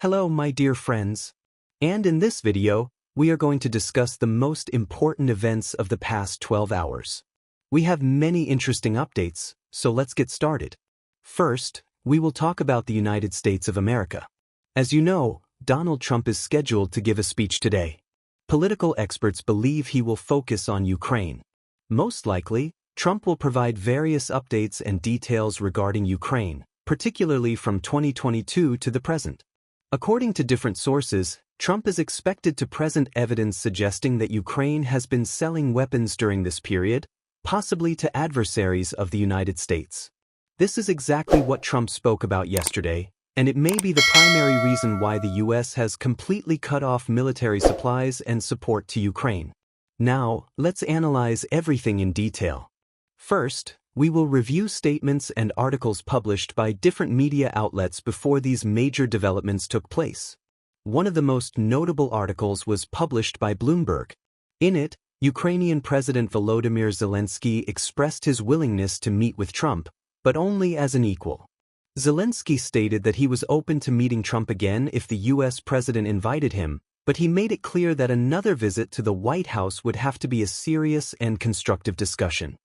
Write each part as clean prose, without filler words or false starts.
Hello my dear friends. And in this video, we are going to discuss the most important events of the past 12 hours. We have many interesting updates, so let's get started. First, we will talk about the United States of America. As you know, Donald Trump is scheduled to give a speech today. Political experts believe he will focus on Ukraine. Most likely, Trump will provide various updates and details regarding Ukraine, particularly from 2022 to the present. According to different sources, Trump is expected to present evidence suggesting that Ukraine has been selling weapons during this period, possibly to adversaries of the United States. This is exactly what Trump spoke about yesterday, and it may be the primary reason why the US has completely cut off military supplies and support to Ukraine. Now, let's analyze everything in detail. First, we will review statements and articles published by different media outlets before these major developments took place. One of the most notable articles was published by Bloomberg. In it, Ukrainian President Volodymyr Zelensky expressed his willingness to meet with Trump, but only as an equal. Zelensky stated that he was open to meeting Trump again if the US president invited him, but he made it clear that another visit to the White House would have to be a serious and constructive discussion.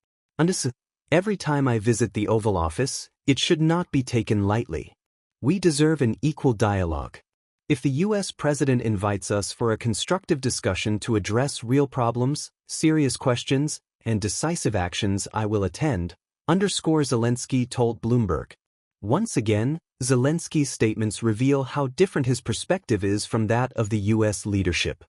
Every time I visit the Oval Office, it should not be taken lightly. We deserve an equal dialogue. If the US president invites us for a constructive discussion to address real problems, serious questions, and decisive actions, I will attend, Zelensky told Bloomberg. Once again, Zelensky's statements reveal how different his perspective is from that of the US leadership.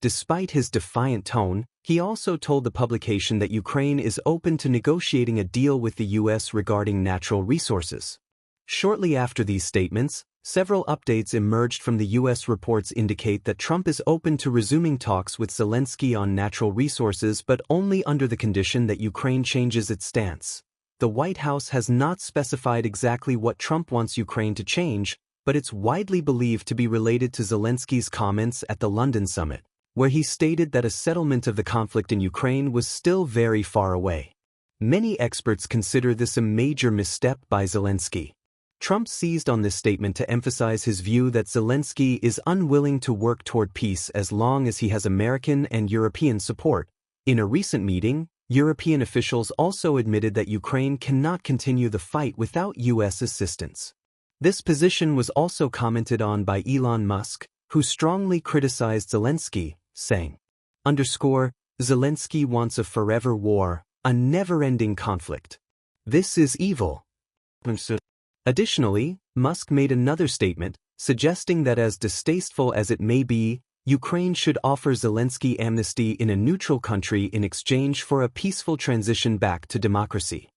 Despite his defiant tone, he also told the publication that Ukraine is open to negotiating a deal with the US regarding natural resources. Shortly after these statements, several updates emerged from the US. Reports indicate that Trump is open to resuming talks with Zelensky on natural resources, but only under the condition that Ukraine changes its stance. The White House has not specified exactly what Trump wants Ukraine to change, but it's widely believed to be related to Zelensky's comments at the London summit, where he stated that a settlement of the conflict in Ukraine was still very far away. Many experts consider this a major misstep by Zelensky. Trump seized on this statement to emphasize his view that Zelensky is unwilling to work toward peace as long as he has American and European support. In a recent meeting, European officials also admitted that Ukraine cannot continue the fight without US assistance. This position was also commented on by Elon Musk, who strongly criticized Zelensky, saying, Zelensky wants a forever war, a never-ending conflict. This is evil. Additionally, Musk made another statement, suggesting that as distasteful as it may be, Ukraine should offer Zelensky amnesty in a neutral country in exchange for a peaceful transition back to democracy.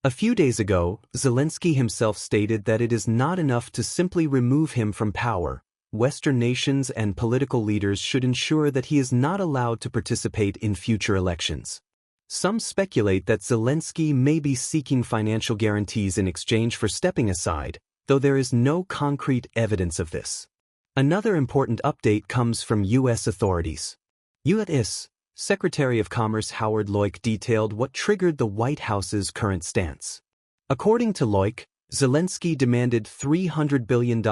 A few days ago, Zelensky himself stated that it is not enough to simply remove him from power. Western nations and political leaders should ensure that he is not allowed to participate in future elections. Some speculate that Zelensky may be seeking financial guarantees in exchange for stepping aside, though there is no concrete evidence of this. Another important update comes from U.S. authorities. U.S. Secretary of Commerce Howard Leuch detailed what triggered the White House's current stance. According to Leuch, Zelensky demanded $300 billion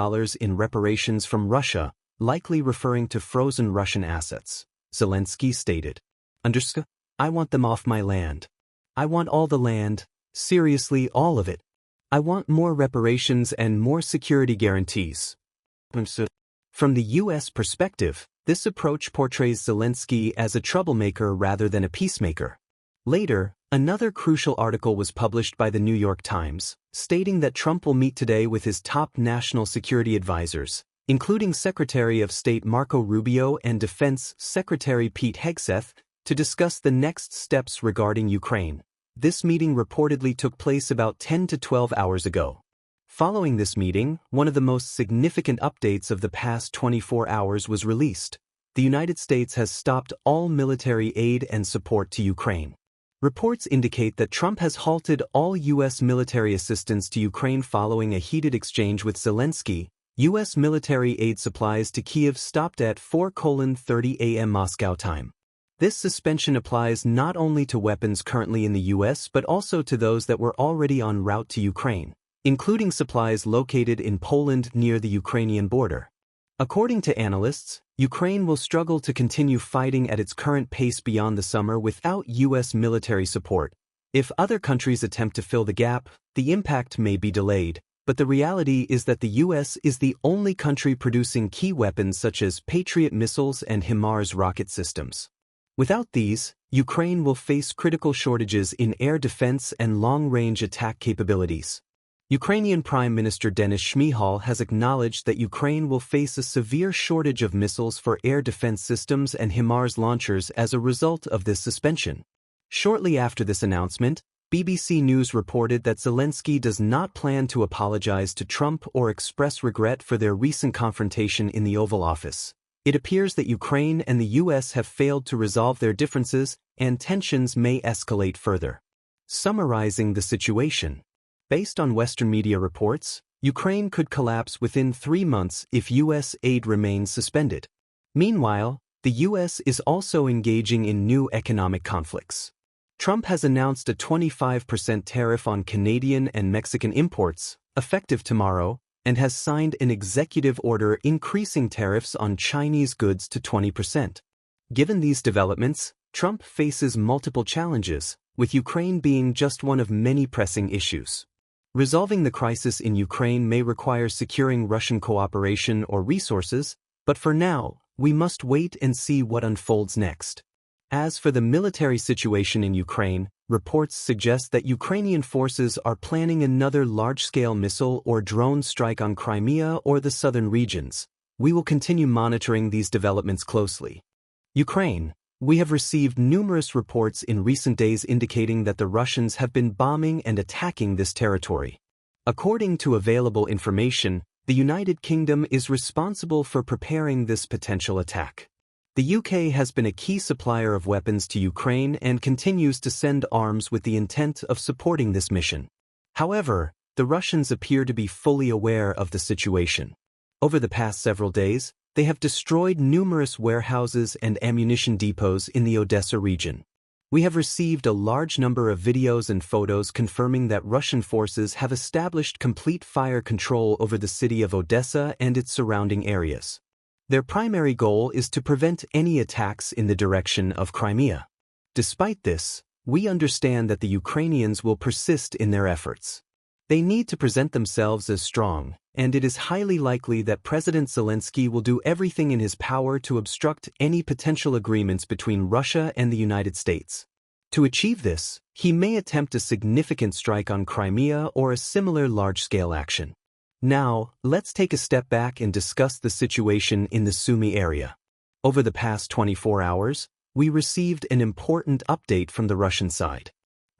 in reparations from Russia, likely referring to frozen Russian assets. Zelensky stated, I want them off my land. I want all the land, seriously all of it. I want more reparations and more security guarantees. From the U.S. perspective, this approach portrays Zelensky as a troublemaker rather than a peacemaker. Later, another crucial article was published by the New York Times, stating that Trump will meet today with his top national security advisors, including Secretary of State Marco Rubio and Defense Secretary Pete Hegseth, to discuss the next steps regarding Ukraine. This meeting reportedly took place about 10 to 12 hours ago. Following this meeting, one of the most significant updates of the past 24 hours was released. The United States has stopped all military aid and support to Ukraine. Reports indicate that Trump has halted all U.S. military assistance to Ukraine following a heated exchange with Zelensky. U.S. military aid supplies to Kyiv stopped at 4:30 a.m. Moscow time. This suspension applies not only to weapons currently in the U.S. but also to those that were already en route to Ukraine, including supplies located in Poland near the Ukrainian border. According to analysts, Ukraine will struggle to continue fighting at its current pace beyond the summer without U.S. military support. If other countries attempt to fill the gap, the impact may be delayed, but the reality is that the U.S. is the only country producing key weapons such as Patriot missiles and HIMARS rocket systems. Without these, Ukraine will face critical shortages in air defense and long-range attack capabilities. Ukrainian Prime Minister Denis Shmyhal has acknowledged that Ukraine will face a severe shortage of missiles for air defense systems and HIMARS launchers as a result of this suspension. Shortly after this announcement, BBC News reported that Zelensky does not plan to apologize to Trump or express regret for their recent confrontation in the Oval Office. It appears that Ukraine and the U.S. have failed to resolve their differences, and tensions may escalate further. Summarizing the situation. Based on Western media reports, Ukraine could collapse within 3 months if U.S. aid remains suspended. Meanwhile, the U.S. is also engaging in new economic conflicts. Trump has announced a 25% tariff on Canadian and Mexican imports, effective tomorrow, and has signed an executive order increasing tariffs on Chinese goods to 20%. Given these developments, Trump faces multiple challenges, with Ukraine being just one of many pressing issues. Resolving the crisis in Ukraine may require securing Russian cooperation or resources, but for now, we must wait and see what unfolds next. As for the military situation in Ukraine, reports suggest that Ukrainian forces are planning another large-scale missile or drone strike on Crimea or the southern regions. We will continue monitoring these developments closely. Ukraine. We have received numerous reports in recent days indicating that the Russians have been bombing and attacking this territory. According to available information, the United Kingdom is responsible for preparing this potential attack. The UK has been a key supplier of weapons to Ukraine and continues to send arms with the intent of supporting this mission. However, the Russians appear to be fully aware of the situation. Over the past several days, they have destroyed numerous warehouses and ammunition depots in the Odessa region. We have received a large number of videos and photos confirming that Russian forces have established complete fire control over the city of Odessa and its surrounding areas. Their primary goal is to prevent any attacks in the direction of Crimea. Despite this, we understand that the Ukrainians will persist in their efforts. They need to present themselves as strong, and it is highly likely that President Zelensky will do everything in his power to obstruct any potential agreements between Russia and the United States. To achieve this, he may attempt a significant strike on Crimea or a similar large-scale action. Now, let's take a step back and discuss the situation in the Sumy area. Over the past 24 hours, we received an important update from the Russian side.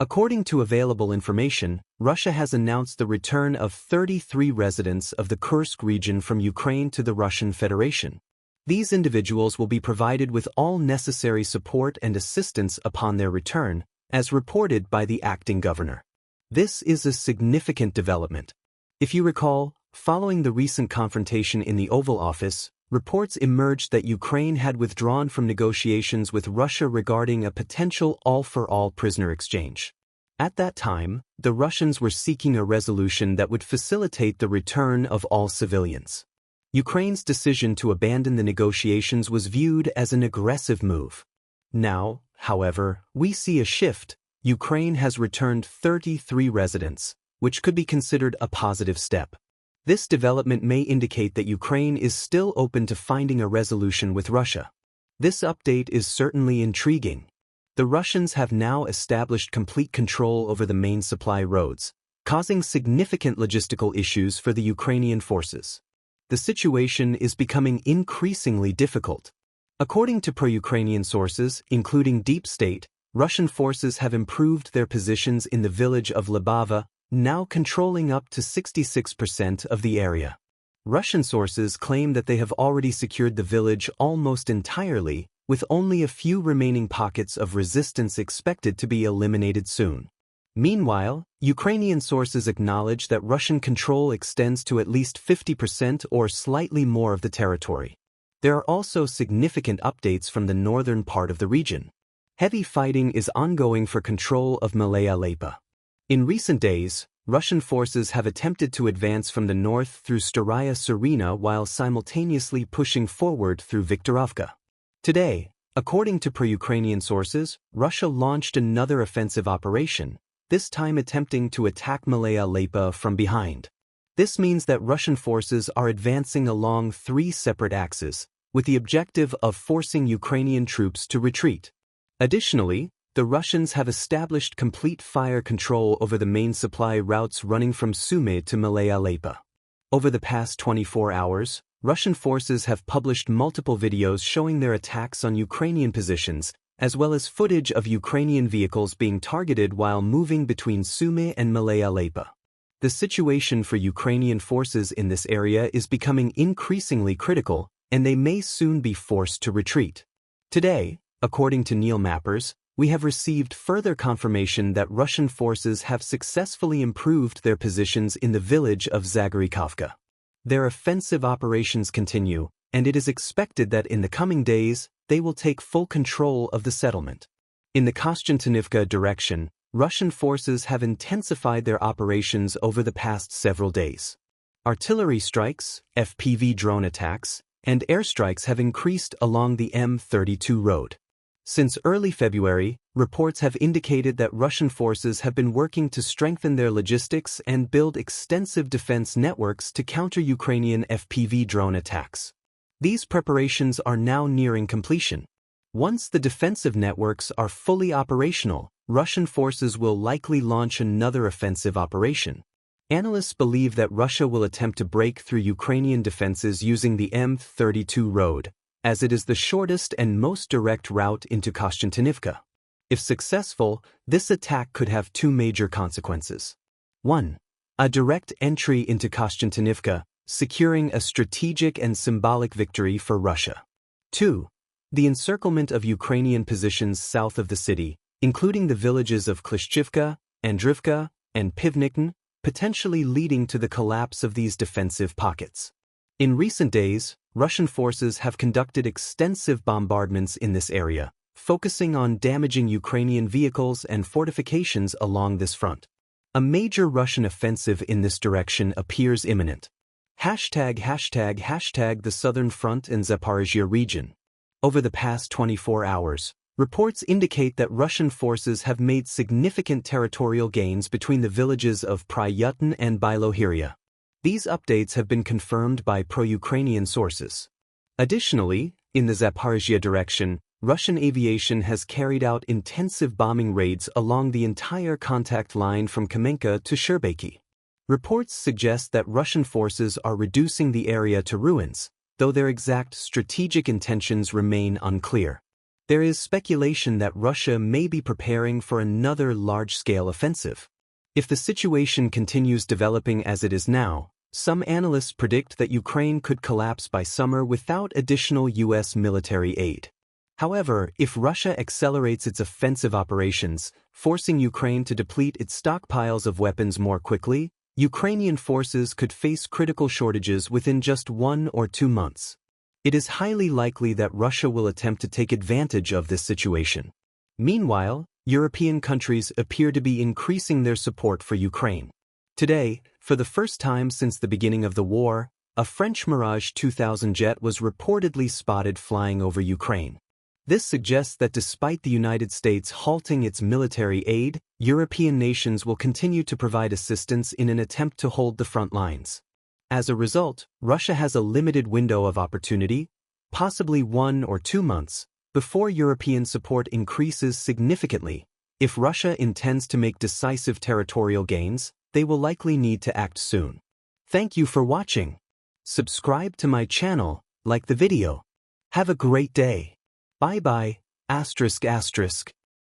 According to available information, Russia has announced the return of 33 residents of the Kursk region from Ukraine to the Russian Federation. These individuals will be provided with all necessary support and assistance upon their return, as reported by the acting governor. This is a significant development. If you recall, following the recent confrontation in the Oval Office, reports emerged that Ukraine had withdrawn from negotiations with Russia regarding a potential all-for-all prisoner exchange. At that time, the Russians were seeking a resolution that would facilitate the return of all civilians. Ukraine's decision to abandon the negotiations was viewed as an aggressive move. Now, however, we see a shift. Ukraine has returned 33 residents, which could be considered a positive step. This development may indicate that Ukraine is still open to finding a resolution with Russia. This update is certainly intriguing. The Russians have now established complete control over the main supply roads, causing significant logistical issues for the Ukrainian forces. The situation is becoming increasingly difficult. According to pro-Ukrainian sources, including Deep State, Russian forces have improved their positions in the village of Libava, now controlling up to 66% of the area. Russian sources claim that they have already secured the village almost entirely, with only a few remaining pockets of resistance expected to be eliminated soon. Meanwhile, Ukrainian sources acknowledge that Russian control extends to at least 50% or slightly more of the territory. There are also significant updates from the northern part of the region. Heavy fighting is ongoing for control of Malaya Leipa. In recent days, Russian forces have attempted to advance from the north through Staraya Serena while simultaneously pushing forward through Viktorovka. Today, according to pro-Ukrainian sources, Russia launched another offensive operation, this time attempting to attack Malaya Leipa from behind. This means that Russian forces are advancing along 3 separate axes, with the objective of forcing Ukrainian troops to retreat. Additionally, the Russians have established complete fire control over the main supply routes running from Sumy to Malaya Leipa. Over the past 24 hours, Russian forces have published multiple videos showing their attacks on Ukrainian positions, as well as footage of Ukrainian vehicles being targeted while moving between Sumy and Malaya Leipa. The situation for Ukrainian forces in this area is becoming increasingly critical, and they may soon be forced to retreat. Today, according to Neil Mappers, we have received further confirmation that Russian forces have successfully improved their positions in the village of Zagorykhovka. Their offensive operations continue, and it is expected that in the coming days, they will take full control of the settlement. In the Kostantinivka direction, Russian forces have intensified their operations over the past several days. Artillery strikes, FPV drone attacks, and airstrikes have increased along the M32 road. Since early February, reports have indicated that Russian forces have been working to strengthen their logistics and build extensive defense networks to counter Ukrainian FPV drone attacks. These preparations are now nearing completion. Once the defensive networks are fully operational, Russian forces will likely launch another offensive operation. Analysts believe that Russia will attempt to break through Ukrainian defenses using the M32 road, as it is the shortest and most direct route into Kostantinivka. If successful, this attack could have 2 major consequences. 1. A direct entry into Kostantinivka, securing a strategic and symbolic victory for Russia. 2. The encirclement of Ukrainian positions south of the city, including the villages of Klishchivka, Andrivka, and Pivnikn, potentially leading to the collapse of these defensive pockets. In recent days, Russian forces have conducted extensive bombardments in this area, focusing on damaging Ukrainian vehicles and fortifications along this front. A major Russian offensive in this direction appears imminent. ### the Southern Front and Zaporizhia region. Over the past 24 hours, reports indicate that Russian forces have made significant territorial gains between the villages of Pryutin and Bylohiria. These updates have been confirmed by pro-Ukrainian sources. Additionally, in the Zaporizhia direction, Russian aviation has carried out intensive bombing raids along the entire contact line from Kamenka to Sherbeki. Reports suggest that Russian forces are reducing the area to ruins, though their exact strategic intentions remain unclear. There is speculation that Russia may be preparing for another large-scale offensive. If the situation continues developing as it is now, some analysts predict that Ukraine could collapse by summer without additional U.S. military aid. However, if Russia accelerates its offensive operations, forcing Ukraine to deplete its stockpiles of weapons more quickly, Ukrainian forces could face critical shortages within just 1 or 2 months. It is highly likely that Russia will attempt to take advantage of this situation. Meanwhile, European countries appear to be increasing their support for Ukraine. Today, for the first time since the beginning of the war, a French Mirage 2000 jet was reportedly spotted flying over Ukraine. This suggests that despite the United States halting its military aid, European nations will continue to provide assistance in an attempt to hold the front lines. As a result, Russia has a limited window of opportunity, possibly 1 or 2 months, before European support increases significantly. If Russia intends to make decisive territorial gains, they will likely need to act soon. Thank you for watching. Subscribe to my channel, like the video. Have a great day. Bye bye. ****